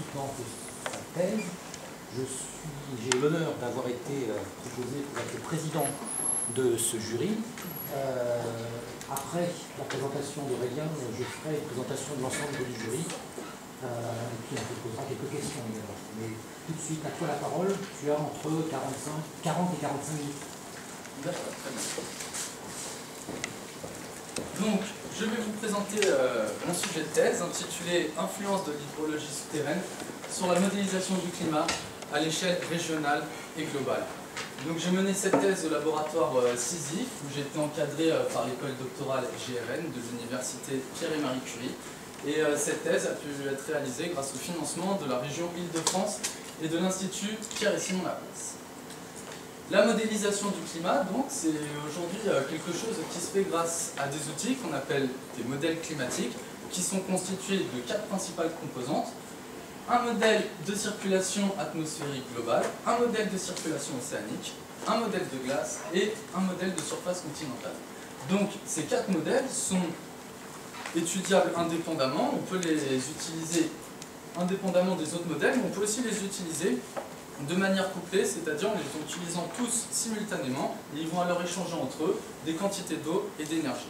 consultant de sa thèse. J'ai l'honneur d'avoir été proposé pour être le président de ce jury. Après la présentation d'Aurélien, je ferai une présentation de l'ensemble du jury, et puis on te posera quelques questions également. Mais tout de suite, à toi la parole, tu as entre 40 et 45 minutes. D'accord, très bien. Donc, je vais vous présenter mon sujet de thèse intitulé « Influence de l'hydrologie souterraine sur la modélisation du climat à l'échelle régionale et globale ». Donc j'ai mené cette thèse au laboratoire Sisyphe, où j'ai été encadré par l'école doctorale GRN de l'université Pierre et Marie Curie. Et cette thèse a pu être réalisée grâce au financement de la région Île-de-France et de l'Institut Pierre et Simon Laplace. La modélisation du climat, donc, c'est aujourd'hui quelque chose qui se fait grâce à des outils qu'on appelle des modèles climatiques, qui sont constitués de 4 principales composantes. Un modèle de circulation atmosphérique globale, un modèle de circulation océanique, un modèle de glace et un modèle de surface continentale. Donc ces 4 modèles sont étudiables indépendamment, on peut les utiliser indépendamment des autres modèles, mais on peut aussi les utiliser de manière couplée, c'est-à-dire en les utilisant tous simultanément, et ils vont alors échanger entre eux des quantités d'eau et d'énergie.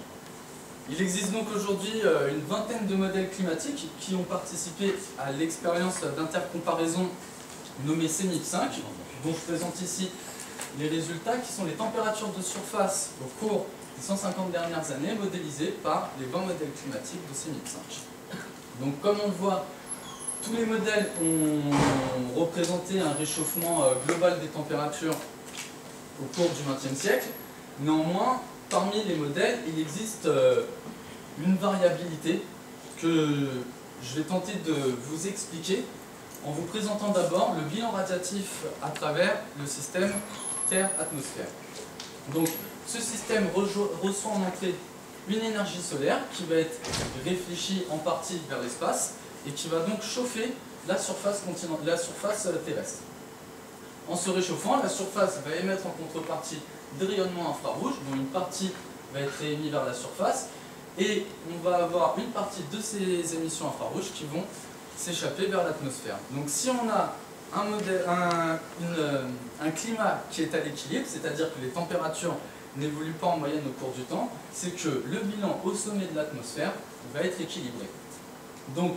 Il existe donc aujourd'hui une vingtaine de modèles climatiques qui ont participé à l'expérience d'intercomparaison nommée CEMIP5, dont je présente ici les résultats qui sont les températures de surface au cours des 150 dernières années modélisées par les 20 modèles climatiques de CEMIP5. Donc comme on le voit, tous les modèles ont représenté un réchauffement global des températures au cours du XXe siècle. Néanmoins, parmi les modèles, il existe une variabilité que je vais tenter de vous expliquer en vous présentant d'abord le bilan radiatif à travers le système Terre-atmosphère. Donc, ce système reçoit en entrée une énergie solaire qui va être réfléchie en partie vers l'espace et qui va donc chauffer la surface terrestre. En se réchauffant, la surface va émettre en contrepartie des rayonnements infrarouges, dont une partie va être émise vers la surface, et on va avoir une partie de ces émissions infrarouges qui vont s'échapper vers l'atmosphère. Donc si on a un climat qui est à l'équilibre, c'est-à-dire que les températures n'évoluent pas en moyenne au cours du temps, c'est que le bilan au sommet de l'atmosphère va être équilibré. Donc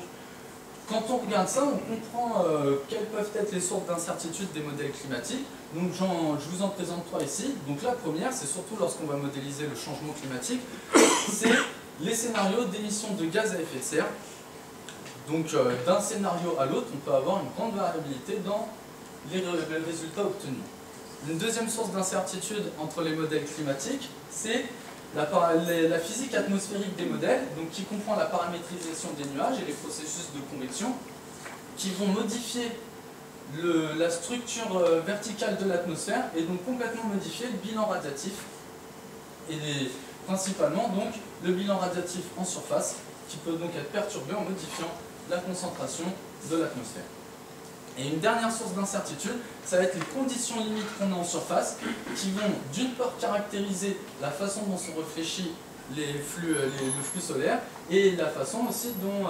quand on regarde ça, on comprend quelles peuvent être les sources d'incertitude des modèles climatiques. Donc je vous en présente 3 ici. Donc la première, c'est surtout lorsqu'on va modéliser le changement climatique, c'est les scénarios d'émissions de gaz à effet de serre. Donc d'un scénario à l'autre, on peut avoir une grande variabilité dans les résultats obtenus. Une deuxième source d'incertitude entre les modèles climatiques, c'est la physique atmosphérique des modèles, donc qui comprend la paramétrisation des nuages et les processus de convection, qui vont modifier la structure verticale de l'atmosphère et donc complètement modifier le bilan radiatif, et principalement donc le bilan radiatif en surface, qui peut donc être perturbé en modifiant la concentration de l'atmosphère. Et une dernière source d'incertitude, ça va être les conditions limites qu'on a en surface, qui vont d'une part caractériser la façon dont sont réfléchis le flux solaire, et la façon aussi dont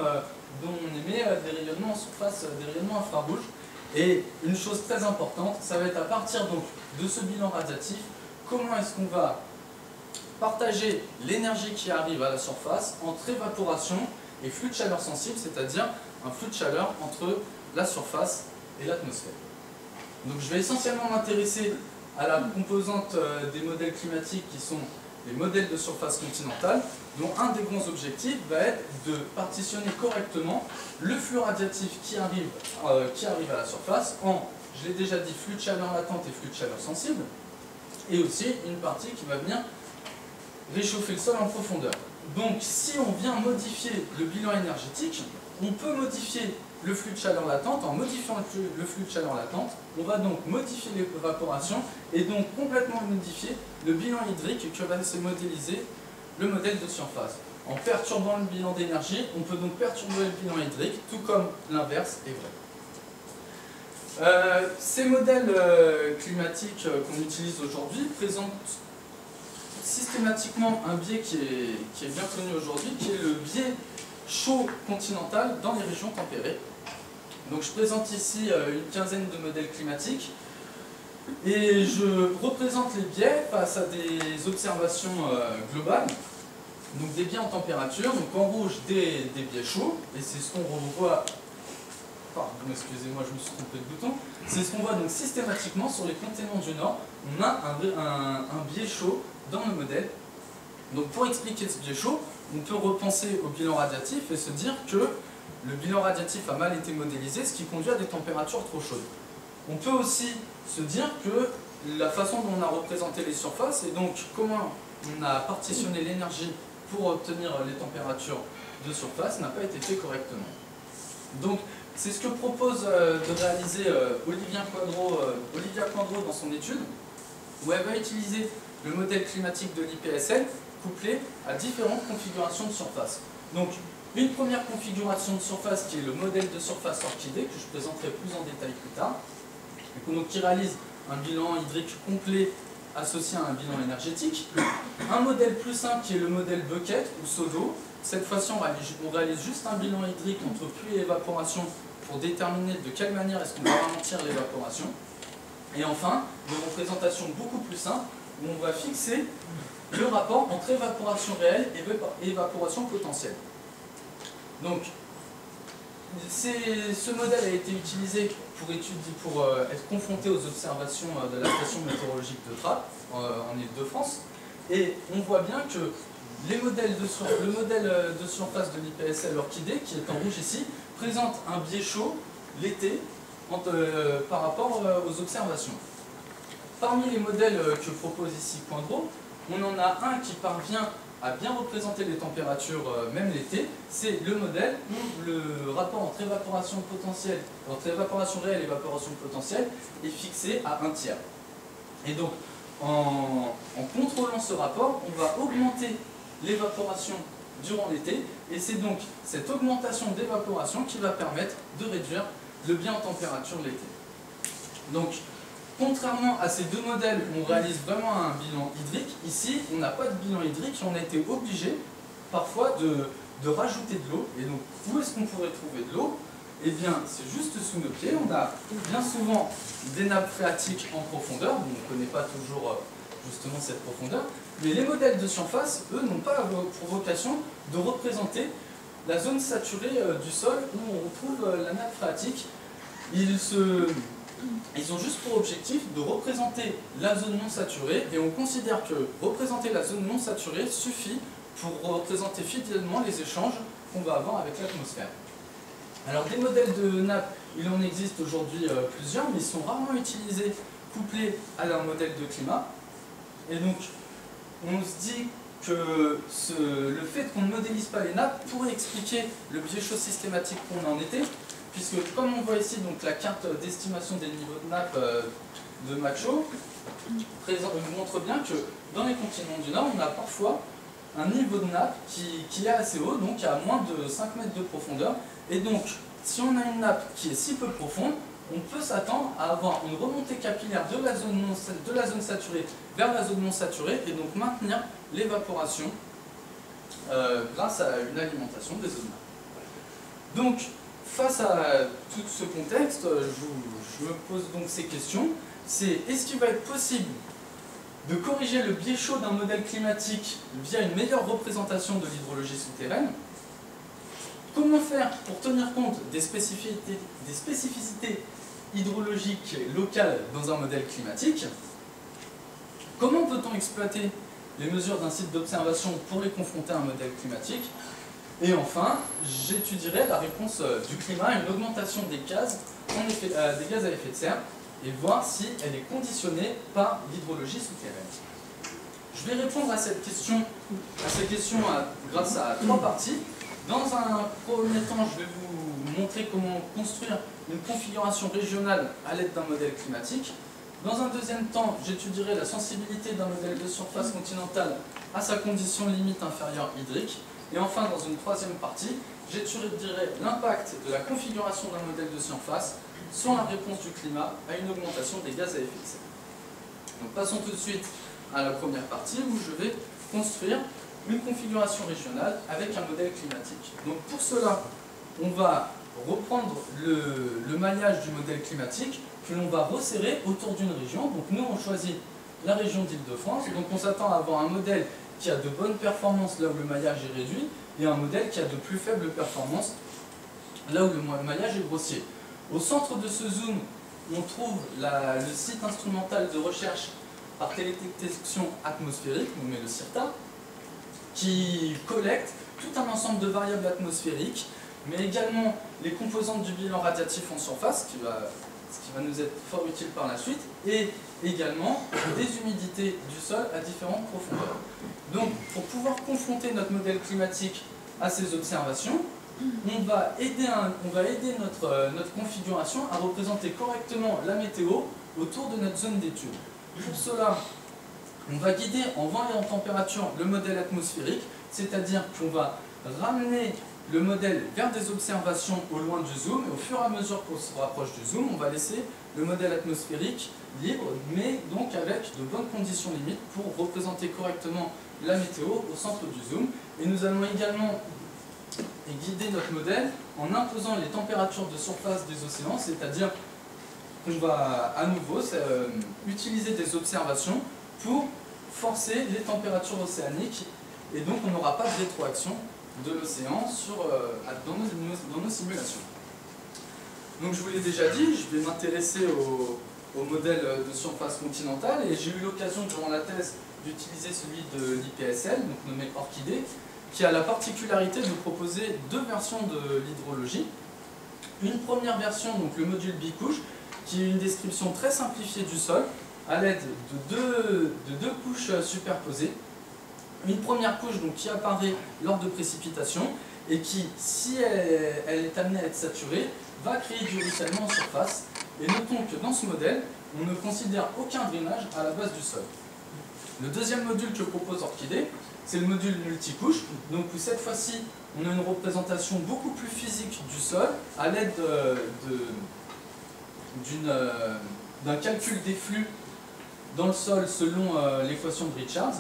on émet des rayonnements en surface, des rayonnements infrarouges. Et une chose très importante, ça va être à partir donc de ce bilan radiatif, comment est-ce qu'on va partager l'énergie qui arrive à la surface entre évaporation et flux de chaleur sensible, c'est-à-dire un flux de chaleur entre la surface et l'atmosphère. Donc je vais essentiellement m'intéresser à la composante des modèles climatiques qui sont les modèles de surface continentale, dont un des grands objectifs va être de partitionner correctement le flux radiatif qui arrive à la surface en, je l'ai déjà dit, flux de chaleur latente et flux de chaleur sensible, et aussi une partie qui va venir réchauffer le sol en profondeur. Donc si on vient modifier le bilan énergétique, on peut modifier le flux de chaleur latente. En modifiant le flux de chaleur latente, on va donc modifier l'évaporation et donc complètement modifier le bilan hydrique que va se modéliser le modèle de surface. En perturbant le bilan d'énergie, on peut donc perturber le bilan hydrique, tout comme l'inverse est vrai. Ces modèles climatiques qu'on utilise aujourd'hui présentent systématiquement un biais qui est bien connu aujourd'hui, qui est le biais chaud continental dans les régions tempérées. Donc je présente ici une quinzaine de modèles climatiques et je représente les biais face à des observations globales. Donc des biais en température, donc en rouge des biais chauds, et c'est ce qu'on revoit, pardon, excusez-moi, je me suis trompé de bouton, c'est ce qu'on voit donc systématiquement sur les continents du Nord, on a un biais chaud dans le modèle. Donc pour expliquer ce biais chaud, on peut repenser au bilan radiatif et se dire que le bilan radiatif a mal été modélisé, ce qui conduit à des températures trop chaudes. On peut aussi se dire que la façon dont on a représenté les surfaces et donc comment on a partitionné l'énergie pour obtenir les températures de surface n'a pas été fait correctement. Donc c'est ce que propose de réaliser Olivia Coindreau dans son étude, où elle va utiliser le modèle climatique de l'IPSL couplé à différentes configurations de surface. Donc une première configuration de surface qui est le modèle de surface orchidée, que je présenterai plus en détail plus tard, donc, qui réalise un bilan hydrique complet associé à un bilan énergétique. Un modèle plus simple qui est le modèle bucket ou seau d'eau. Cette fois-ci, on réalise juste un bilan hydrique entre pluie et évaporation pour déterminer de quelle manière est-ce qu'on va ralentir l'évaporation. Et enfin, une représentation beaucoup plus simple où on va fixer le rapport entre évaporation réelle et évaporation potentielle. Donc, ce modèle a été utilisé pour être confronté aux observations de la station météorologique de Trappes en Île-de-France. Et on voit bien que le modèle de surface de l'IPSL orchidée, qui est en rouge ici, présente un biais chaud l'été par rapport aux observations. Parmi les modèles que propose ici Coindreau, on en a un qui parvient à bien représenter les températures même l'été. C'est le modèle où le rapport entre évaporation réelle et évaporation potentielle est fixé à 1/3. Et donc en contrôlant ce rapport, on va augmenter l'évaporation durant l'été, et c'est donc cette augmentation d'évaporation qui va permettre de réduire le bien en température l'été. Donc, contrairement à ces deux modèles où on réalise vraiment un bilan hydrique, ici, on n'a pas de bilan hydrique et on a été obligé parfois de rajouter de l'eau. Et donc, où est-ce qu'on pourrait trouver de l'eau? Eh bien, c'est juste sous nos pieds. On a bien souvent des nappes phréatiques en profondeur, donc on ne connaît pas toujours justement cette profondeur. Mais les modèles de surface, eux, n'ont pas pour vocation de représenter la zone saturée du sol où on retrouve la nappe phréatique. Ils ont juste pour objectif de représenter la zone non saturée, et on considère que représenter la zone non saturée suffit pour représenter fidèlement les échanges qu'on va avoir avec l'atmosphère. Alors des modèles de nappe, il en existe aujourd'hui plusieurs, mais ils sont rarement utilisés couplés à un modèle de climat. Et donc on se dit que le fait qu'on ne modélise pas les nappes pourrait expliquer le biais chaud systématique qu'on a en été, puisque comme on voit ici donc, la carte d'estimation des niveaux de nappe de Macho montre bien que dans les continents du Nord, on a parfois un niveau de nappe qui est assez haut, donc à moins de 5 mètres de profondeur. Et donc, si on a une nappe qui est si peu profonde, on peut s'attendre à avoir une remontée capillaire de la zone saturée vers la zone non saturée, et donc maintenir l'évaporation grâce à une alimentation des zones nappes. Donc, face à tout ce contexte, je me pose donc ces questions. C'est, est-ce qu'il va être possible de corriger le biais chaud d'un modèle climatique via une meilleure représentation de l'hydrologie souterraine? Comment faire pour tenir compte des spécificités hydrologiques locales dans un modèle climatique? Comment peut-on exploiter les mesures d'un site d'observation pour les confronter à un modèle climatique? Et enfin, j'étudierai la réponse du climat à une augmentation des gaz à effet de serre et voir si elle est conditionnée par l'hydrologie souterraine. Je vais répondre à ces questions grâce à 3 parties. Dans un premier temps, je vais vous montrer comment construire une configuration régionale à l'aide d'un modèle climatique. Dans un deuxième temps, j'étudierai la sensibilité d'un modèle de surface continentale à sa condition limite inférieure hydrique. Et enfin, dans une troisième partie, j'étudierai l'impact de la configuration d'un modèle de surface sur la réponse du climat à une augmentation des gaz à effet de serre. Donc passons tout de suite à la première partie où je vais construire une configuration régionale avec un modèle climatique. Donc pour cela, on va reprendre le maillage du modèle climatique que l'on va resserrer autour d'une région. Donc nous, on choisit la région d'Île-de-France. Donc on s'attend à avoir un modèle qui a de bonnes performances là où le maillage est réduit, et un modèle qui a de plus faibles performances là où le maillage est grossier. Au centre de ce zoom, on trouve le site instrumental de recherche par télédétection atmosphérique, on met le CIRTA, qui collecte tout un ensemble de variables atmosphériques, mais également les composantes du bilan radiatif en surface, ce qui va nous être fort utile par la suite, et également des humidités du sol à différentes profondeurs. Donc, pour pouvoir confronter notre modèle climatique à ces observations, on va aider notre configuration à représenter correctement la météo autour de notre zone d'étude. Pour cela, on va guider en vent et en température le modèle atmosphérique, c'est-à-dire qu'on va ramener le modèle vers des observations au loin du zoom, et au fur et à mesure qu'on se rapproche du zoom, on va laisser le modèle atmosphérique libre, mais donc avec de bonnes conditions limites pour représenter correctement la météo au centre du zoom. Et nous allons également guider notre modèle en imposant les températures de surface des océans, c'est-à-dire qu'on va à nouveau utiliser des observations pour forcer les températures océaniques, et donc on n'aura pas de rétroaction de l'océan dans nos simulations. Donc je vous l'ai déjà dit, je vais m'intéresser au modèle de surface continentale, et j'ai eu l'occasion durant la thèse d'utiliser celui de l'IPSL, donc nommé Orchidée, qui a la particularité de proposer deux versions de l'hydrologie. Une première version, donc le module bicouche, qui est une description très simplifiée du sol à l'aide de deux couches superposées. Une première couche donc, qui apparaît lors de précipitations et qui, si elle est amenée à être saturée, va créer du ruissellement en surface. Et notons que dans ce modèle, on ne considère aucun drainage à la base du sol. Le deuxième module que propose Orchidée, c'est le module multicouche, donc où cette fois-ci, on a une représentation beaucoup plus physique du sol à l'aide d'un calcul des flux dans le sol selon l'équation de Richards,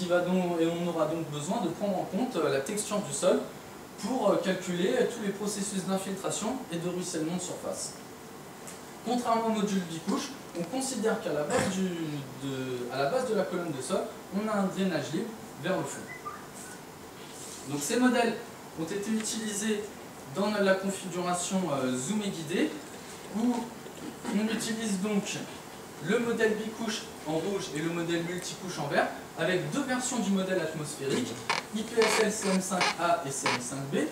et on aura donc besoin de prendre en compte la texture du sol pour calculer tous les processus d'infiltration et de ruissellement de surface. Contrairement au module bicouche, on considère qu'à la base de la colonne de sol, on a un drainage libre vers le fond. Donc ces modèles ont été utilisés dans la configuration zoom et guidée, où on utilise donc le modèle bicouche en rouge et le modèle multicouche en vert, avec deux versions du modèle atmosphérique, IPSL CM5A et CM5B,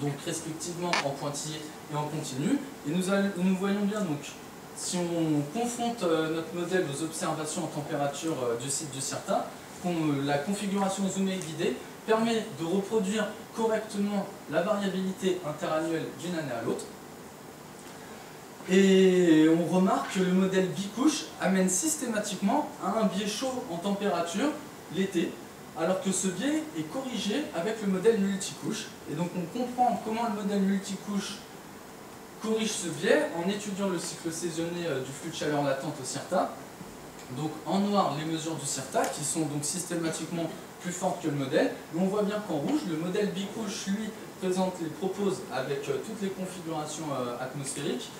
donc respectivement en pointillé et en continu. Et nous voyons bien, donc, si on confronte notre modèle aux observations en température du site du CIRTA, la configuration zoomée et guidée permet de reproduire correctement la variabilité interannuelle d'une année à l'autre. Et on remarque que le modèle bicouche amène systématiquement à un biais chaud en température l'été, alors que ce biais est corrigé avec le modèle multicouche. Et donc on comprend comment le modèle multicouche corrige ce biais en étudiant le cycle saisonnier du flux de chaleur latente au CIRTA. Donc en noir, les mesures du CIRTA, qui sont donc systématiquement plus fortes que le modèle. Mais on voit bien qu'en rouge, le modèle bicouche, lui, propose avec toutes les configurations atmosphériques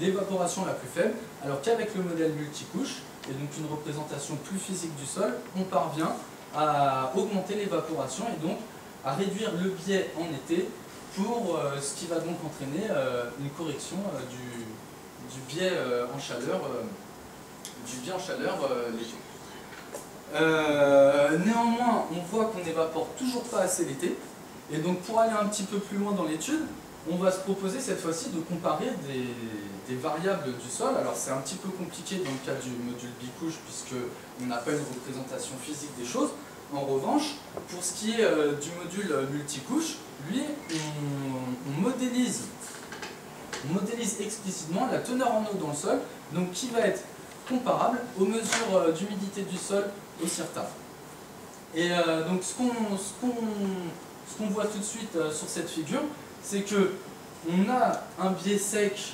l'évaporation la plus faible, alors qu'avec le modèle multicouche, et donc une représentation plus physique du sol, on parvient à augmenter l'évaporation et donc à réduire le biais en été, pour ce qui va donc entraîner une correction du biais en chaleur l'été. Néanmoins, on voit qu'on n'évapore toujours pas assez l'été, et donc pour aller un petit peu plus loin dans l'étude, on va se proposer cette fois-ci de comparer des variables du sol. Alors c'est un petit peu compliqué dans le cas du module bicouche, puisqu'on n'a pas une représentation physique des choses. En revanche, pour ce qui est du module multicouche, lui, on modélise explicitement la teneur en eau dans le sol, donc qui va être comparable aux mesures d'humidité du sol au CIRTA. Et donc ce qu'on voit tout de suite sur cette figure, c'est que on a un biais sec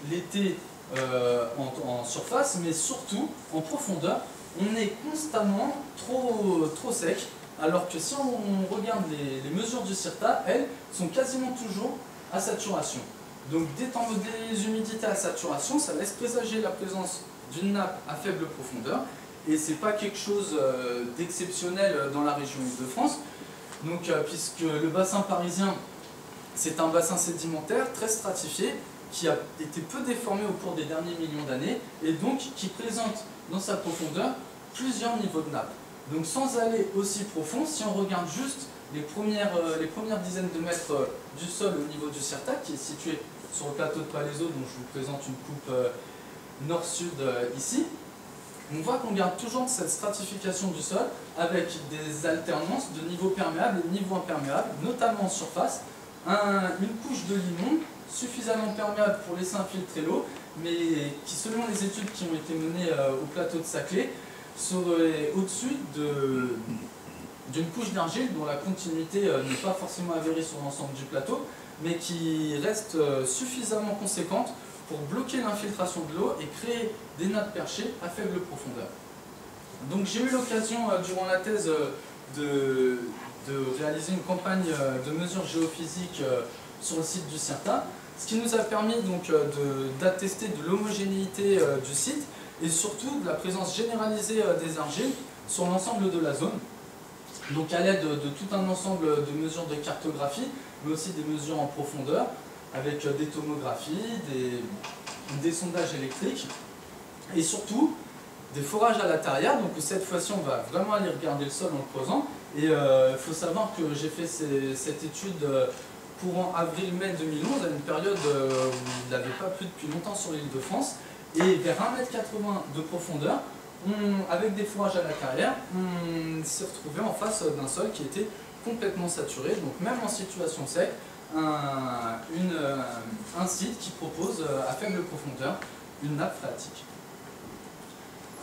l'été en surface, mais surtout en profondeur, on est constamment trop sec, alors que si on regarde les mesures du CIRTA, elles sont quasiment toujours à saturation. Donc des temps des humidités à saturation, ça laisse présager la présence d'une nappe à faible profondeur, et c'est pas quelque chose d'exceptionnel dans la région Île-de-France. Donc puisque le bassin parisien, c'est un bassin sédimentaire très stratifié, qui a été peu déformé au cours des derniers millions d'années, et donc qui présente dans sa profondeur plusieurs niveaux de nappe. Donc sans aller aussi profond, si on regarde juste les premières dizaines de mètres du sol au niveau du CIRTA, qui est situé sur le plateau de Palaiseau, dont je vous présente une coupe nord-sud ici, on voit qu'on garde toujours cette stratification du sol avec des alternances de niveau perméable et de niveau imperméable, notamment en surface, une couche de limon suffisamment perméable pour laisser infiltrer l'eau, mais qui, selon les études qui ont été menées au plateau de Saclay, serait au-dessus d'une couche d'argile dont la continuité n'est pas forcément avérée sur l'ensemble du plateau, mais qui reste suffisamment conséquente pour bloquer l'infiltration de l'eau et créer des nappes perchées à faible profondeur. Donc j'ai eu l'occasion durant la thèse de réaliser une campagne de mesures géophysiques sur le site du CIRTA, ce qui nous a permis donc d'attester de l'homogénéité du site et surtout de la présence généralisée des argiles sur l'ensemble de la zone. Donc à l'aide de tout un ensemble de mesures de cartographie, mais aussi des mesures en profondeur, avec des tomographies, des sondages électriques, et surtout des forages à la tarière. Donc cette fois-ci on va vraiment aller regarder le sol en le creusant, et il faut savoir que j'ai fait cette étude courant avril-mai 2011, à une période où il n'avait pas plu depuis longtemps sur l'île de France, et vers 1,80 m de profondeur, avec des forages à la carrière, on s'est retrouvé en face d'un sol qui était complètement saturé, donc même en situation sec, un site qui propose à faible profondeur une nappe phréatique.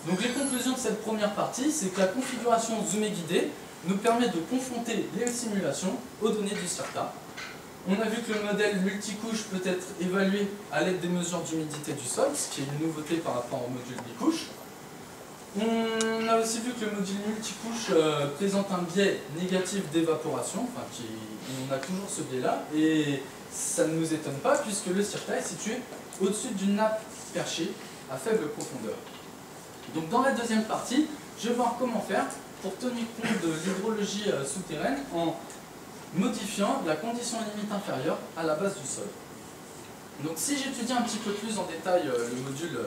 Donc les conclusions de cette première partie, c'est que la configuration zoomée guidée nous permet de confronter les simulations aux données du CIRTA. On a vu que le modèle multicouche peut être évalué à l'aide des mesures d'humidité du sol, ce qui est une nouveauté par rapport au module bicouche. On a aussi vu que le module multicouche présente un biais négatif d'évaporation, enfin on a toujours ce biais-là, et ça ne nous étonne pas puisque le CIRTA est situé au-dessus d'une nappe perchée à faible profondeur. Donc dans la deuxième partie, je vais voir comment faire pour tenir compte de l'hydrologie souterraine en modifiant la condition limite inférieure à la base du sol. Donc si j'étudie un petit peu plus en détail le module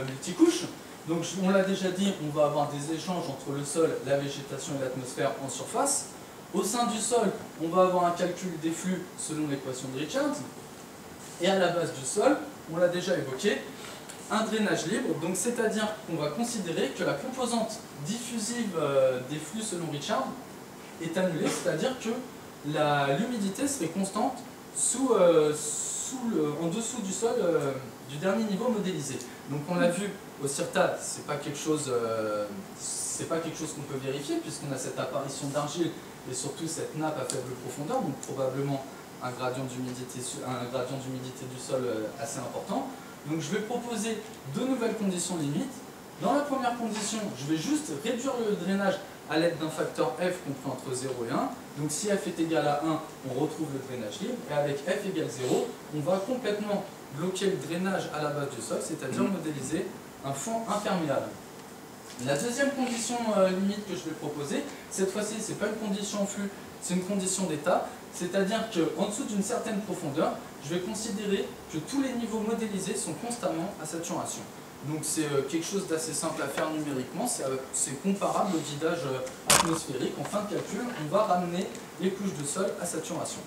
multicouche, donc on l'a déjà dit, on va avoir des échanges entre le sol, la végétation et l'atmosphère en surface. Au sein du sol, on va avoir un calcul des flux selon l'équation de Richards. Et à la base du sol, on l'a déjà évoqué, un drainage libre, donc c'est-à-dire qu'on va considérer que la composante diffusive des flux selon Richards est annulée, c'est-à-dire que l'humidité serait constante en dessous du sol du dernier niveau modélisé. Donc on l'a vu au CIRTA, c'est pas quelque chose qu'on peut vérifier puisqu'on a cette apparition d'argile et surtout cette nappe à faible profondeur, donc probablement un gradient d'humidité du sol assez important. Donc je vais proposer deux nouvelles conditions limites. Dans la première condition, je vais juste réduire le drainage à l'aide d'un facteur F compris entre 0 et 1. Donc si F est égal à 1, on retrouve le drainage libre. Et avec F égale 0, on va complètement bloquer le drainage à la base du sol, c'est-à-dire modéliser un fond imperméable. La deuxième condition limite que je vais proposer, cette fois-ci, ce n'est pas une condition flux, c'est une condition d'état. C'est-à-dire qu'en dessous d'une certaine profondeur, je vais considérer que tous les niveaux modélisés sont constamment à saturation. Donc c'est quelque chose d'assez simple à faire numériquement, c'est comparable au guidage atmosphérique. En fin de calcul, on va ramener les couches de sol à saturation.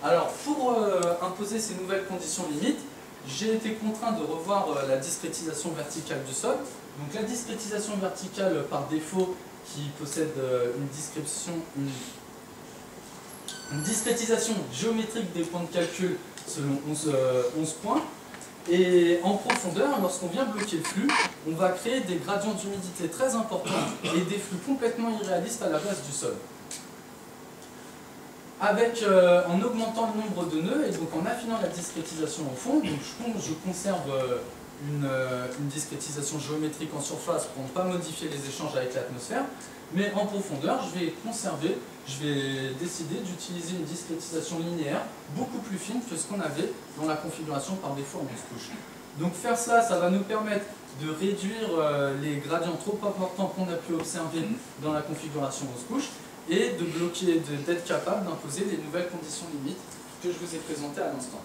Alors pour imposer ces nouvelles conditions limites, j'ai été contraint de revoir la discrétisation verticale du sol. Donc la discrétisation verticale par défaut qui possède une discrétisation géométrique des points de calcul selon 11 points. Et en profondeur, lorsqu'on vient bloquer le flux, on va créer des gradients d'humidité très importants et des flux complètement irréalistes à la base du sol. En augmentant le nombre de nœuds et donc en affinant la discrétisation au fond, donc je conserve une discrétisation géométrique en surface pour ne pas modifier les échanges avec l'atmosphère, mais en profondeur, je vais conserver, je vais décider d'utiliser une discrétisation linéaire beaucoup plus fine que ce qu'on avait dans la configuration par défaut en 11 couches. Donc faire ça, ça va nous permettre de réduire les gradients trop importants qu'on a pu observer dans la configuration 11 couches et de bloquer, d'être capable d'imposer les nouvelles conditions limites que je vous ai présentées à l'instant.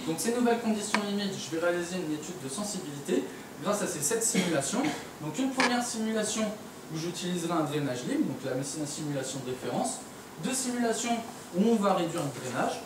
Donc ces nouvelles conditions limites, je vais réaliser une étude de sensibilité grâce à ces 7 simulations. Donc une première simulation où j'utiliserai un drainage libre, donc la simulation de référence. 2 simulations où on va réduire le drainage.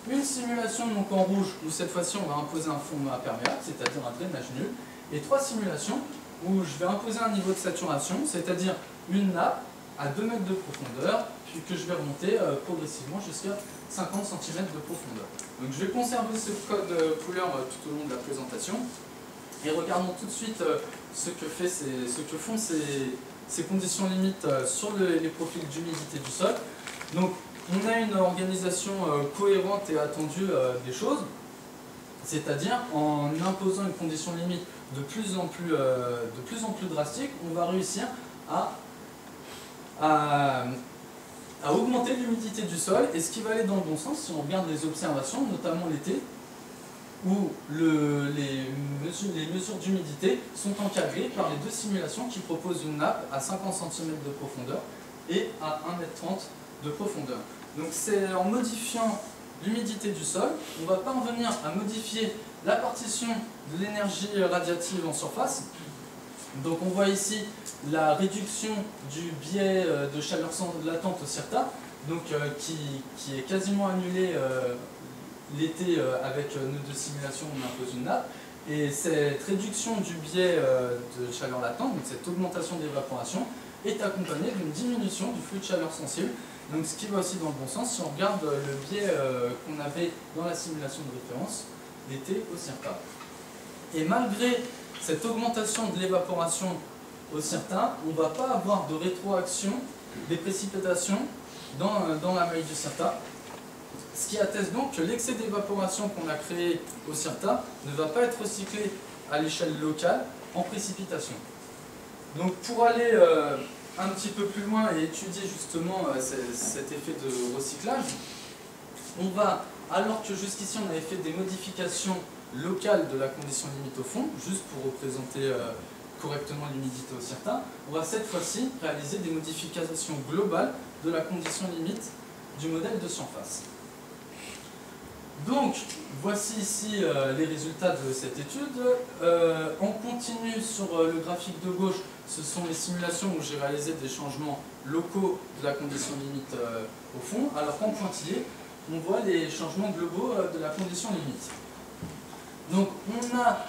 Une simulation donc en rouge où cette fois-ci on va imposer un fond imperméable, c'est-à-dire un drainage nul. Et 3 simulations où je vais imposer un niveau de saturation, c'est-à-dire une nappe à 2 mètres de profondeur, puis que je vais remonter progressivement jusqu'à 50 cm de profondeur. Donc je vais conserver ce code couleur tout au long de la présentation. Et regardons tout de suite ce que font ces conditions limites sur les profils d'humidité du sol. Donc on a une organisation cohérente et attendue des choses, c'est-à-dire en imposant une condition limite de plus en plus drastique, on va réussir à augmenter l'humidité du sol, et ce qui va aller dans le bon sens si on regarde les observations, notamment l'été, où les mesures d'humidité sont encadrées par les 2 simulations qui proposent une nappe à 50 cm de profondeur et à 1,30 m de profondeur. Donc c'est en modifiant l'humidité du sol, on ne va pas en venir à modifier la partition de l'énergie radiative en surface. Donc on voit ici la réduction du biais de chaleur latente au CIRTA, donc, qui est quasiment annulé l'été avec nos 2 simulations où on impose une nappe. Et cette réduction du biais de chaleur latente, donc cette augmentation d'évaporation, est accompagnée d'une diminution du flux de chaleur sensible. Donc ce qui va aussi dans le bon sens si on regarde le biais qu'on avait dans la simulation de référence l'été au CIRTA. Et malgré cette augmentation de l'évaporation au CIRTA, on ne va pas avoir de rétroaction des précipitations dans la maille du CIRTA, ce qui atteste donc que l'excès d'évaporation qu'on a créé au CIRTA ne va pas être recyclé à l'échelle locale en précipitation. Donc pour aller un petit peu plus loin et étudier justement cet effet de recyclage, on va, alors que jusqu'ici on avait fait des modifications locales de la condition limite au fond, juste pour représenter correctement l'humidité au CIRTA, on va cette fois-ci réaliser des modifications globales de la condition limite du modèle de surface. Donc, voici ici les résultats de cette étude. En continu sur le graphique de gauche, ce sont les simulations où j'ai réalisé des changements locaux de la condition limite au fond, alors qu'en pointillé, on voit les changements globaux de la condition limite. Donc, on a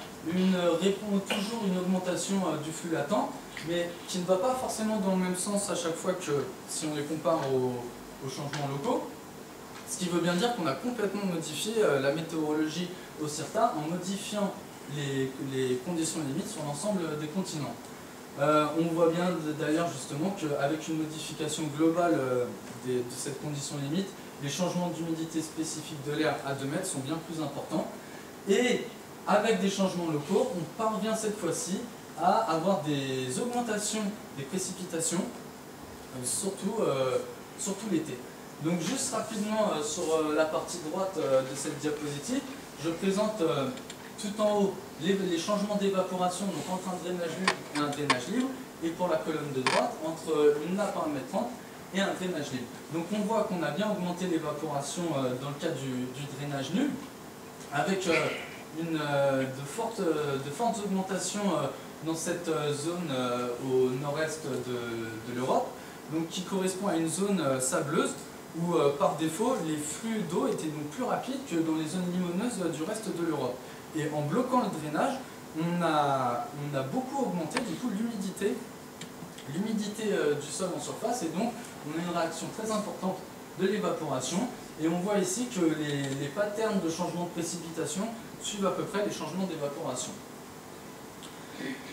toujours une augmentation du flux latent, mais qui ne va pas forcément dans le même sens à chaque fois que si on les compare aux changements locaux. Ce qui veut bien dire qu'on a complètement modifié la météorologie au CIRTA en modifiant les conditions limites sur l'ensemble des continents. On voit bien d'ailleurs justement qu'avec une modification globale de cette condition limite, les changements d'humidité spécifiques de l'air à 2 mètres sont bien plus importants. Et avec des changements locaux, on parvient cette fois-ci à avoir des augmentations des précipitations, surtout l'été. Donc juste rapidement sur la partie droite de cette diapositive, je présente tout en haut les changements d'évaporation entre un drainage libre et un drainage libre, et pour la colonne de droite entre une nappe à 1,30 m et un drainage libre. Donc on voit qu'on a bien augmenté l'évaporation dans le cas du drainage nul, avec de fortes augmentations dans cette zone au nord-est de l'Europe, donc qui correspond à une zone sableuse, où par défaut les flux d'eau étaient donc plus rapides que dans les zones limoneuses du reste de l'Europe. Et en bloquant le drainage, on a beaucoup augmenté du coup l'humidité du sol en surface, et donc on a une réaction très importante de l'évaporation, et on voit ici que les patterns de changement de précipitation suivent à peu près les changements d'évaporation.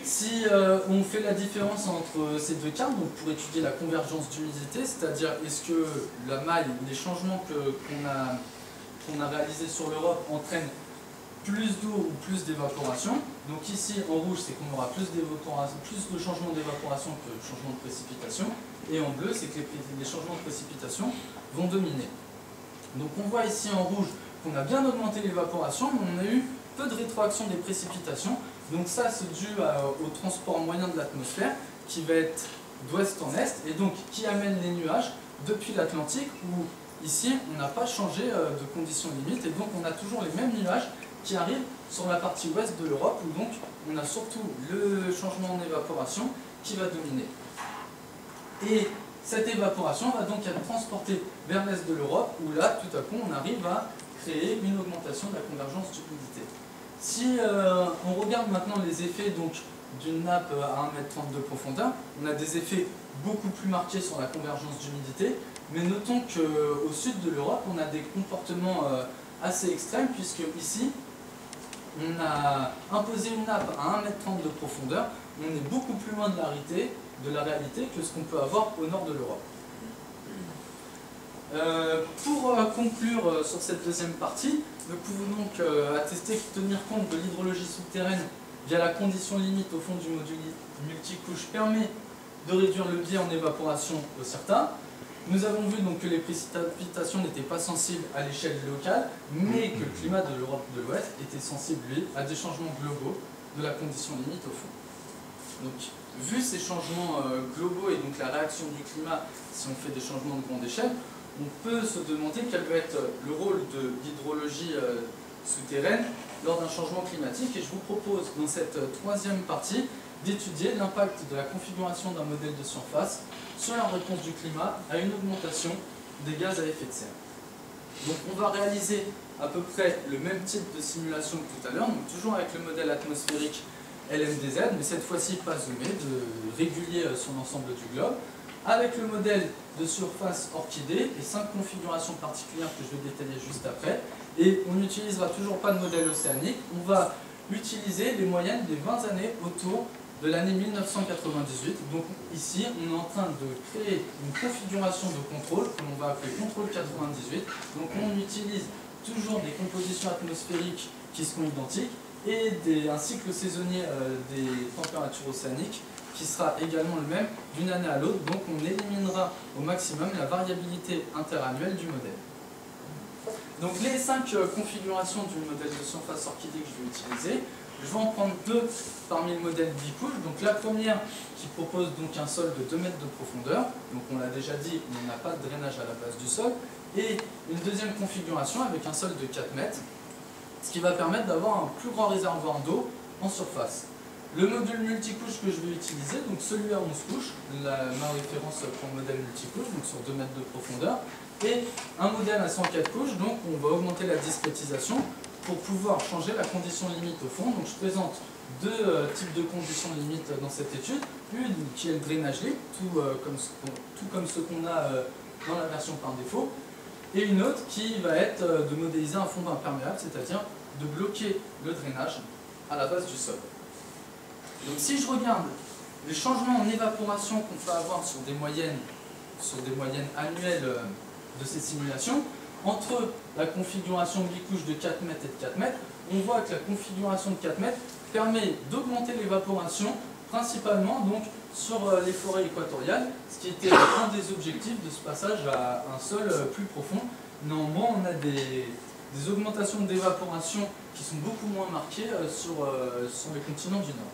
Si on fait la différence entre ces deux cas, donc pour étudier la convergence d'humidité, c'est-à-dire est-ce que la maille, les changements qu'on a réalisés sur l'Europe entraînent plus d'eau ou plus d'évaporation. Donc ici, en rouge, c'est qu'on aura plus de changements d'évaporation que de changements de précipitation. Et en bleu, c'est que les changements de précipitation vont dominer. Donc on voit ici en rouge qu'on a bien augmenté l'évaporation, mais on a eu peu de rétroaction des précipitations. Donc ça, c'est dû au transport moyen de l'atmosphère qui va être d'ouest en est, et donc qui amène les nuages depuis l'Atlantique, où ici, on n'a pas changé de conditions limites, et donc on a toujours les mêmes nuages qui arrivent sur la partie ouest de l'Europe, où donc on a surtout le changement d'évaporation qui va dominer. Et cette évaporation va donc être transportée vers l'est de l'Europe, où là, tout à coup, on arrive à créer une augmentation de la convergence d'humidité. Si on regarde maintenant les effets d'une nappe à 1,30 m de profondeur, on a des effets beaucoup plus marqués sur la convergence d'humidité, mais notons qu'au sud de l'Europe, on a des comportements assez extrêmes, puisque ici, on a imposé une nappe à 1,30 m de profondeur, on est beaucoup plus loin de la réalité que ce qu'on peut avoir au nord de l'Europe. Pour conclure sur cette deuxième partie, nous pouvons donc attester que tenir compte de l'hydrologie souterraine via la condition limite au fond du module multicouche permet de réduire le biais en évaporation au CERTA. Nous avons vu donc que les précipitations n'étaient pas sensibles à l'échelle locale, mais que le climat de l'Europe de l'Ouest était sensible, lui, à des changements globaux de la condition limite au fond. Donc, vu ces changements globaux et donc la réaction du climat si on fait des changements de grande échelle, on peut se demander quel va être le rôle de l'hydrologie souterraine lors d'un changement climatique. Et je vous propose dans cette troisième partie d'étudier l'impact de la configuration d'un modèle de surface sur la réponse du climat à une augmentation des gaz à effet de serre. Donc on va réaliser à peu près le même type de simulation que tout à l'heure, donc toujours avec le modèle atmosphérique LMDZ, mais cette fois-ci pas zoomé, régulier sur l'ensemble du globe, avec le modèle de surface orchidée et 5 configurations particulières que je vais détailler juste après. Et on n'utilisera toujours pas de modèle océanique, on va utiliser les moyennes des 20 années autour de l'année 1998. Donc ici, on est en train de créer une configuration de contrôle que l'on va appeler contrôle 98. Donc on utilise toujours des compositions atmosphériques qui seront identiques et un cycle saisonnier des températures océaniques qui sera également le même d'une année à l'autre. Donc on éliminera au maximum la variabilité interannuelle du modèle. Donc les 5 configurations du modèle de surface orchidée que je vais utiliser, je vais en prendre 2 parmi le modèle bicouche. Donc la première qui propose donc un sol de 2 mètres de profondeur, donc on l'a déjà dit, on n'a pas de drainage à la base du sol, et une deuxième configuration avec un sol de 4 mètres, ce qui va permettre d'avoir un plus grand réservoir d'eau en surface. Le module multicouche que je vais utiliser, donc celui à 11 couches, ma référence pour le modèle multicouche, donc sur 2 mètres de profondeur, et un modèle à 104 couches, donc on va augmenter la discrétisation pour pouvoir changer la condition limite au fond. Donc je présente 2 types de conditions limites dans cette étude, une qui est le drainage libre, tout comme ce qu'on a dans la version par défaut, et une autre qui va être de modéliser un fond imperméable, c'est-à-dire de bloquer le drainage à la base du sol. Donc si je regarde les changements en évaporation qu'on peut avoir sur des moyennes annuelles de ces simulations, entre la configuration bicouche de 4 mètres et de 4 mètres, on voit que la configuration de 4 mètres permet d'augmenter l'évaporation, principalement donc sur les forêts équatoriales, ce qui était un des objectifs de ce passage à un sol plus profond. Néanmoins, on a des augmentations d'évaporation qui sont beaucoup moins marquées sur les continents du Nord.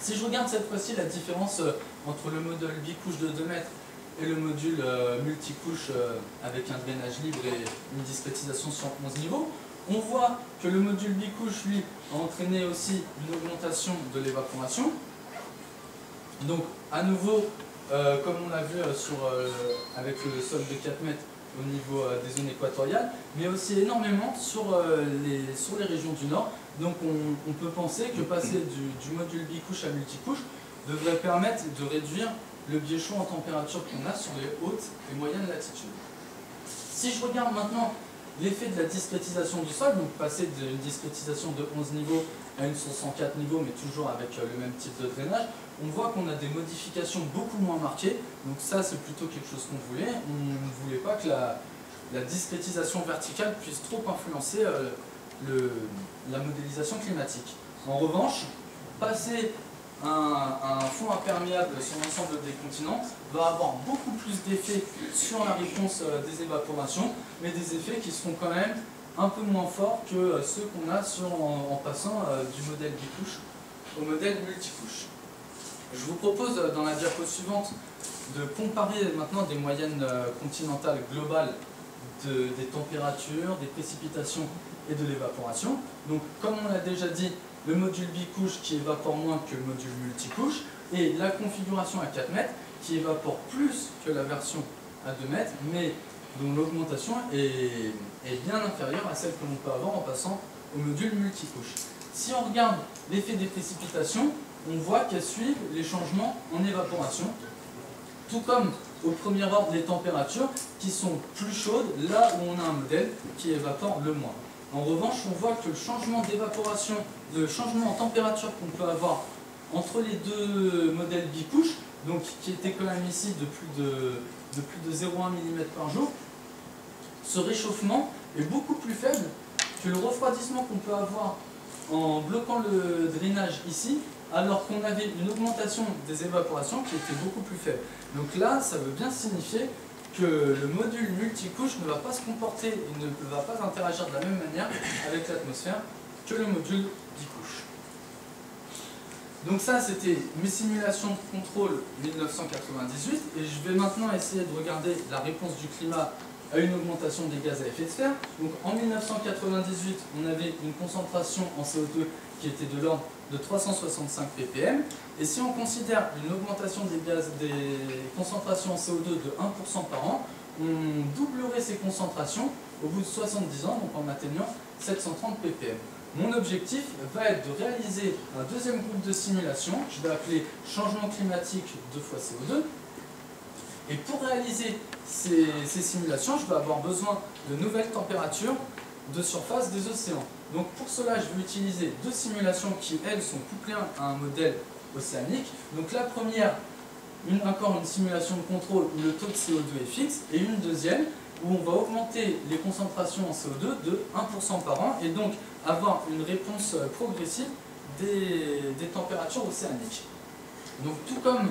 Si je regarde cette fois-ci la différence entre le modèle bicouche de 2 mètres et le module multicouche avec un drainage libre et une discrétisation sur 11 niveaux, on voit que le module bicouche, lui, a entraîné aussi une augmentation de l'évaporation. Donc, à nouveau, comme on l'a vu avec le sol de 4 mètres au niveau des zones équatoriales, mais aussi énormément sur les régions du Nord. Donc, on peut penser que passer du module bicouche à multicouche devrait permettre de réduire le biais chaud en température qu'on a sur les hautes et moyennes latitudes. Si je regarde maintenant l'effet de la discrétisation du sol, donc passer d'une discrétisation de 11 niveaux à une sur 104 niveaux, mais toujours avec le même type de drainage, on voit qu'on a des modifications beaucoup moins marquées. Donc ça, c'est plutôt quelque chose qu'on voulait. On ne voulait pas que la discrétisation verticale puisse trop influencer la modélisation climatique. En revanche, passer un fond imperméable sur l'ensemble des continents va avoir beaucoup plus d'effets sur la réponse des évaporations, mais des effets qui seront quand même un peu moins forts que ceux qu'on a en passant du modèle bicouche au modèle multicouche. Je vous propose dans la diapo suivante de comparer maintenant des moyennes continentales globales des températures, des précipitations et de l'évaporation. Donc comme on l'a déjà dit, le module bicouche qui évapore moins que le module multicouche, et la configuration à 4 mètres qui évapore plus que la version à 2 mètres, mais dont l'augmentation est bien inférieure à celle que l'on peut avoir en passant au module multicouche. Si on regarde l'effet des précipitations, on voit qu'elles suivent les changements en évaporation, tout comme au premier ordre les températures qui sont plus chaudes là où on a un modèle qui évapore le moins. En revanche, on voit que le changement d'évaporation, le changement en température qu'on peut avoir entre les deux modèles bicouches, donc qui était quand même ici de plus de 0,1 mm par jour, ce réchauffement est beaucoup plus faible que le refroidissement qu'on peut avoir en bloquant le drainage ici, alors qu'on avait une augmentation des évaporations qui était beaucoup plus faible. Donc là, ça veut bien signifier que le module multicouche ne va pas se comporter et ne va pas interagir de la même manière avec l'atmosphère que le module bicouche. Donc ça, c'était mes simulations de contrôle 1998, et je vais maintenant essayer de regarder la réponse du climat à une augmentation des gaz à effet de serre. Donc en 1998, on avait une concentration en CO2 qui était de l'ordre de 365 ppm, et si on considère une augmentation des concentrations en CO2 de 1% par an, on doublerait ces concentrations au bout de 70 ans, donc en atteignant 730 ppm. Mon objectif va être de réaliser un deuxième groupe de simulation, je vais appeler changement climatique 2 fois CO2, et pour réaliser ces simulations, je vais avoir besoin de nouvelles températures de surface des océans. Donc pour cela, je vais utiliser deux simulations qui, elles, sont couplées à un modèle océanique. Donc la première, encore une simulation de contrôle où le taux de CO2 est fixe, et une deuxième où on va augmenter les concentrations en CO2 de 1% par an, et donc avoir une réponse progressive des températures océaniques. Donc tout comme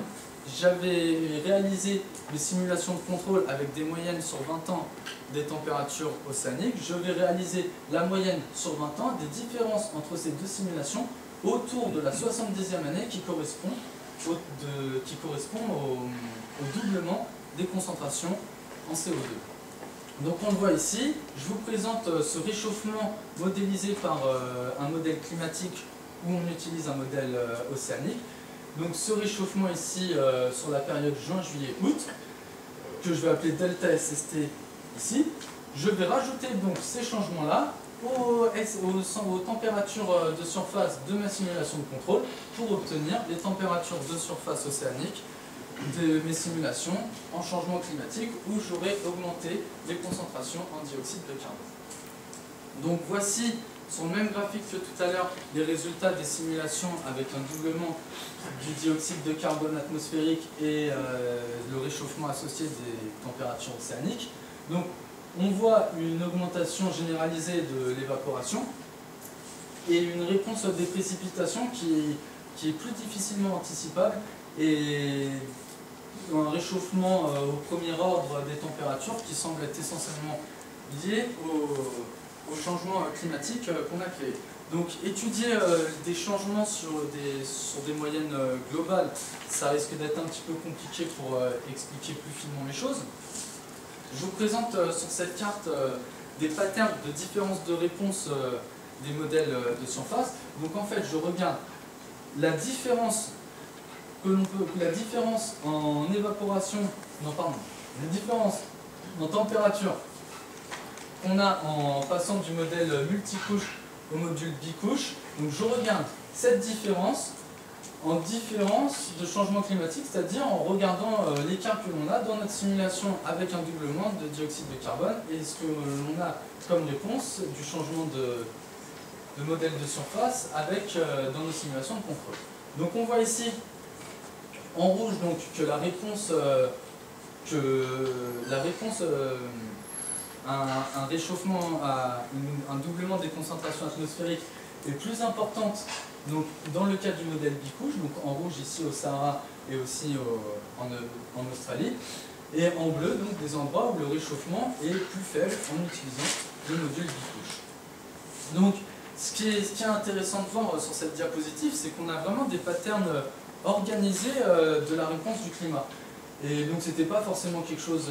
j'avais réalisé des simulations de contrôle avec des moyennes sur 20 ans des températures océaniques, je vais réaliser la moyenne sur 20 ans des différences entre ces deux simulations autour de la 70e année qui correspond au doublement des concentrations en CO2. Donc on le voit ici, je vous présente ce réchauffement modélisé par un modèle climatique où on utilise un modèle océanique. Donc ce réchauffement ici sur la période juin, juillet, août, que je vais appeler delta SST ici, je vais rajouter donc ces changements-là aux températures de surface de ma simulation de contrôle pour obtenir les températures de surface océanique de mes simulations en changement climatique où j'aurai augmenté les concentrations en dioxyde de carbone. Donc voici sur le même graphique que tout à l'heure les résultats des simulations avec un doublement du dioxyde de carbone atmosphérique et le réchauffement associé des températures océaniques. Donc on voit une augmentation généralisée de l'évaporation et une réponse des précipitations qui est plus difficilement anticipable et un réchauffement au premier ordre des températures qui semble être essentiellement lié au changement climatique qu'on a créé. Donc étudier des changements sur des moyennes globales, ça risque d'être un petit peu compliqué pour expliquer plus finement les choses. Je vous présente sur cette carte des patterns de différence de réponse des modèles de surface. Donc en fait, je regarde la différence en évaporation, la différence en température qu'on a en passant du modèle multicouche au module bicouche. Donc je regarde cette différence en différence de changement climatique, c'est-à-dire en regardant l'écart que l'on a dans notre simulation avec un doublement de dioxyde de carbone et ce que l'on a comme réponse du changement de modèle de surface avec, dans nos simulations de contrôle. Donc on voit ici en rouge donc, que la réponse un réchauffement, un doublement des concentrations atmosphériques est plus importante donc, dans le cas du modèle bicouche, donc en rouge ici au Sahara et aussi en Australie, et en bleu donc des endroits où le réchauffement est plus faible en utilisant le module bicouche. Donc ce qui est intéressant de voir sur cette diapositive, c'est qu'on a vraiment des patterns organisés de la réponse du climat. Et donc c'était pas forcément quelque chose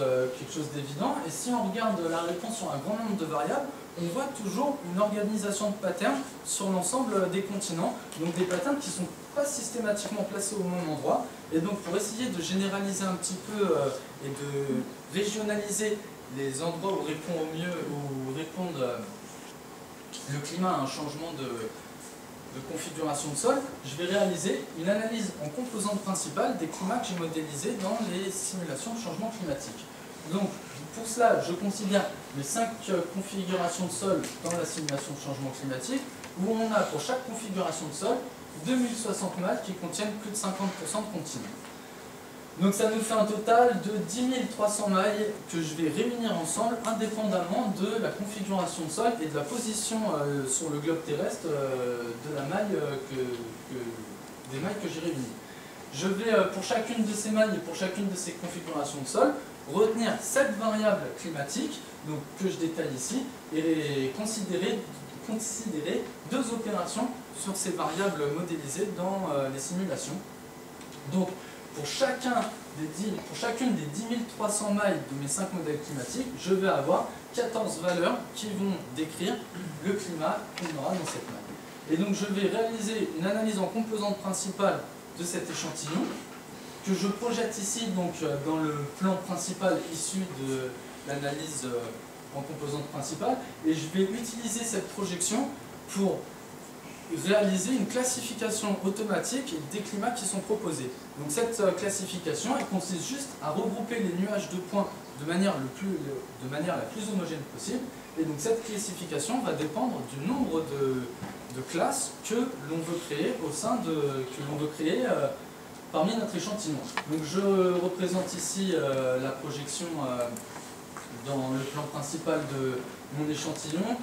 d'évident. Et si on regarde la réponse sur un grand nombre de variables, on voit toujours une organisation de patterns sur l'ensemble des continents. Donc des patterns qui ne sont pas systématiquement placés au même endroit. Et donc pour essayer de généraliser un petit peu et de régionaliser les endroits où répond au mieux, où répondent le climat à un changement de configuration de sol, je vais réaliser une analyse en composantes principales des climats que j'ai modélisés dans les simulations de changement climatique. Donc, pour cela, je considère les 5 configurations de sol dans la simulation de changement climatique, où on a pour chaque configuration de sol 2060 mâles qui contiennent plus de 50% de continu. Donc ça nous fait un total de 10 300 mailles que je vais réunir ensemble indépendamment de la configuration de sol et de la position sur le globe terrestre de la maille des mailles que j'ai réunies. Je vais pour chacune de ces mailles et pour chacune de ces configurations de sol retenir 7 variables climatiques donc, que je détaille ici et considérer 2 opérations sur ces variables modélisées dans les simulations. Donc, pour chacune des 10 300 mailles de mes 5 modèles climatiques, je vais avoir 14 valeurs qui vont décrire le climat qu'on aura dans cette maille. Et donc je vais réaliser une analyse en composantes principales de cet échantillon, que je projette ici donc, dans le plan principal issu de l'analyse en composantes principales, et je vais utiliser cette projection pour réaliser une classification automatique des climats qui sont proposés. Donc cette classification, elle consiste juste à regrouper les nuages de points de manière la plus homogène possible. Et donc cette classification va dépendre du nombre de classes que l'on veut créer parmi notre échantillon. Donc je représente ici la projection dans le plan principal de mon échantillon,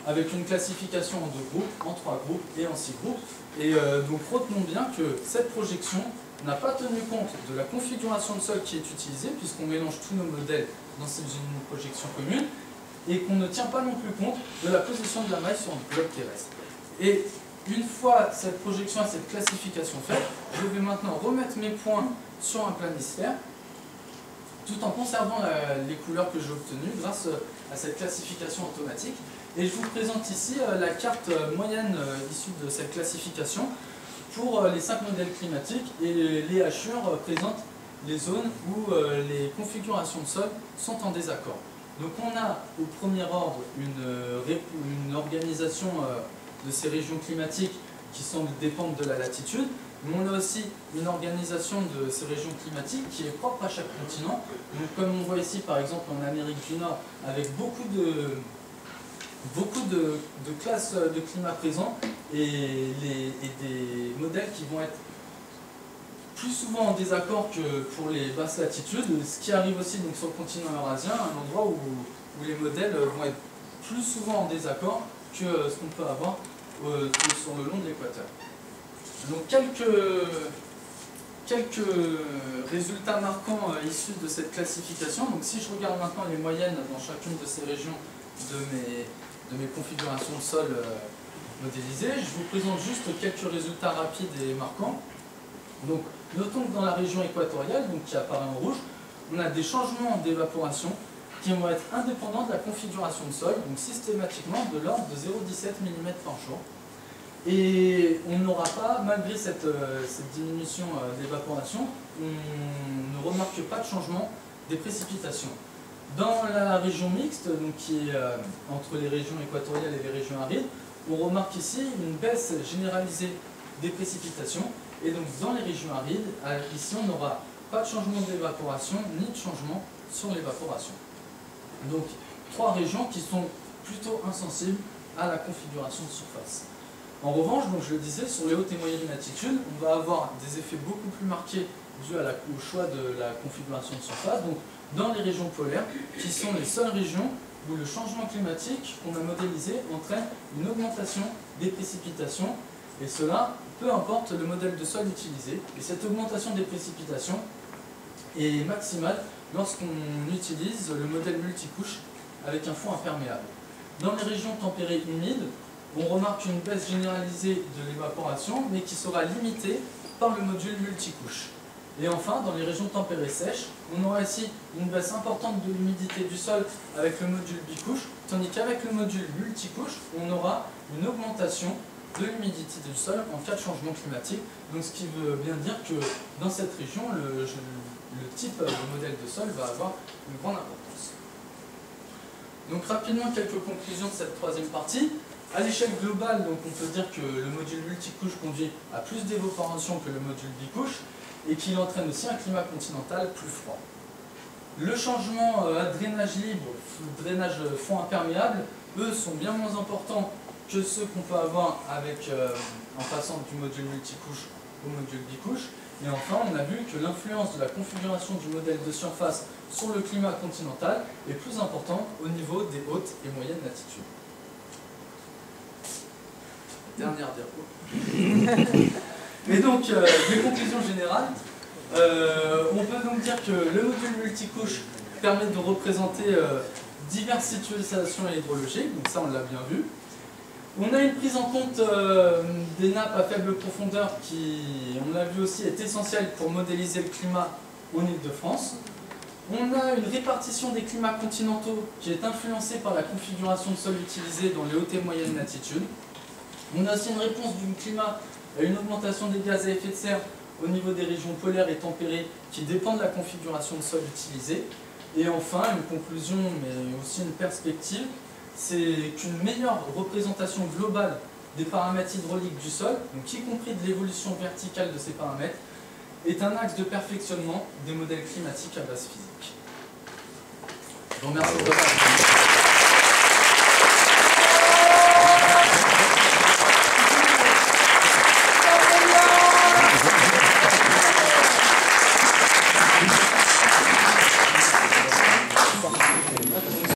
avec une classification en 2 groupes, en 3 groupes et en 6 groupes. Et donc retenons bien que cette projection n'a pas tenu compte de la configuration de sol qui est utilisée, puisqu'on mélange tous nos modèles dans une projection commune, et qu'on ne tient pas non plus compte de la position de la maille sur le globe terrestre. Et une fois cette projection et cette classification faite, je vais maintenant remettre mes points sur un planisphère, tout en conservant les couleurs que j'ai obtenues grâce à cette classification automatique. Et je vous présente ici la carte moyenne issue de cette classification pour les 5 modèles climatiques, et les hachures présentent les zones où les configurations de sol sont en désaccord. Donc on a au premier ordre une organisation de ces régions climatiques qui semble dépendre de la latitude, mais on a aussi une organisation de ces régions climatiques qui est propre à chaque continent. Donc comme on voit ici par exemple en Amérique du Nord, avec beaucoup de classes de climat présents et des modèles qui vont être plus souvent en désaccord que pour les basses latitudes, ce qui arrive aussi donc, sur le continent eurasien, un endroit où les modèles vont être plus souvent en désaccord que ce qu'on peut avoir sur le long de l'équateur. Donc quelques résultats marquants issus de cette classification. Donc si je regarde maintenant les moyennes dans chacune de ces régions de mes configurations de sol modélisées, je vous présente juste quelques résultats rapides et marquants. Donc notons que dans la région équatoriale, donc qui apparaît en rouge, on a des changements d'évaporation qui vont être indépendants de la configuration de sol, donc systématiquement de l'ordre de 0,17 mm par jour. Et on n'aura pas, malgré cette diminution d'évaporation, on ne remarque pas de changement des précipitations. Dans la région mixte, donc qui est entre les régions équatoriales et les régions arides, on remarque ici une baisse généralisée des précipitations. Et donc dans les régions arides, ici on n'aura pas de changement d'évaporation ni de changement sur l'évaporation. Donc 3 régions qui sont plutôt insensibles à la configuration de surface. En revanche, donc je le disais, sur les hautes et moyennes latitudes, on va avoir des effets beaucoup plus marqués dus au choix de la configuration de surface. Donc dans les régions polaires, qui sont les seules régions où le changement climatique qu'on a modélisé entraîne une augmentation des précipitations, et cela, peu importe le modèle de sol utilisé. Et cette augmentation des précipitations est maximale lorsqu'on utilise le modèle multicouche avec un fond imperméable. Dans les régions tempérées humides, on remarque une baisse généralisée de l'évaporation, mais qui sera limitée par le module multicouche. Et enfin, dans les régions tempérées sèches, on aura ici une baisse importante de l'humidité du sol avec le module bicouche, tandis qu'avec le module multicouche, on aura une augmentation de l'humidité du sol en cas de changement climatique. Donc ce qui veut bien dire que dans cette région, le type de modèle de sol va avoir une grande importance. Donc rapidement, quelques conclusions de cette troisième partie. À l'échelle globale, donc, on peut dire que le module multicouche conduit à plus d'évaporation que le module bicouche et qu'il entraîne aussi un climat continental plus froid. Le changement à drainage libre, drainage fond imperméable, eux sont bien moins importants que ceux qu'on peut avoir avec, en passant du module multicouche au module bicouche. Et enfin, on a vu que l'influence de la configuration du modèle de surface sur le climat continental est plus importante au niveau des hautes et moyennes latitudes. Dernière diapo. Et donc, les conclusions générales, on peut donc dire que le module multicouche permet de représenter diverses situations hydrologiques, donc ça on l'a bien vu. On a une prise en compte des nappes à faible profondeur qui, on l'a vu aussi, est essentielle pour modéliser le climat en Île-de-France. On a une répartition des climats continentaux qui est influencée par la configuration de sol utilisée dans les hautes et moyennes latitudes. On a aussi une réponse du climat à une augmentation des gaz à effet de serre au niveau des régions polaires et tempérées qui dépend de la configuration de sol utilisée. Et enfin, une conclusion, mais aussi une perspective, c'est qu'une meilleure représentation globale des paramètres hydrauliques du sol, donc y compris de l'évolution verticale de ces paramètres, est un axe de perfectionnement des modèles climatiques à base physique. Je vous remercie de votre attention.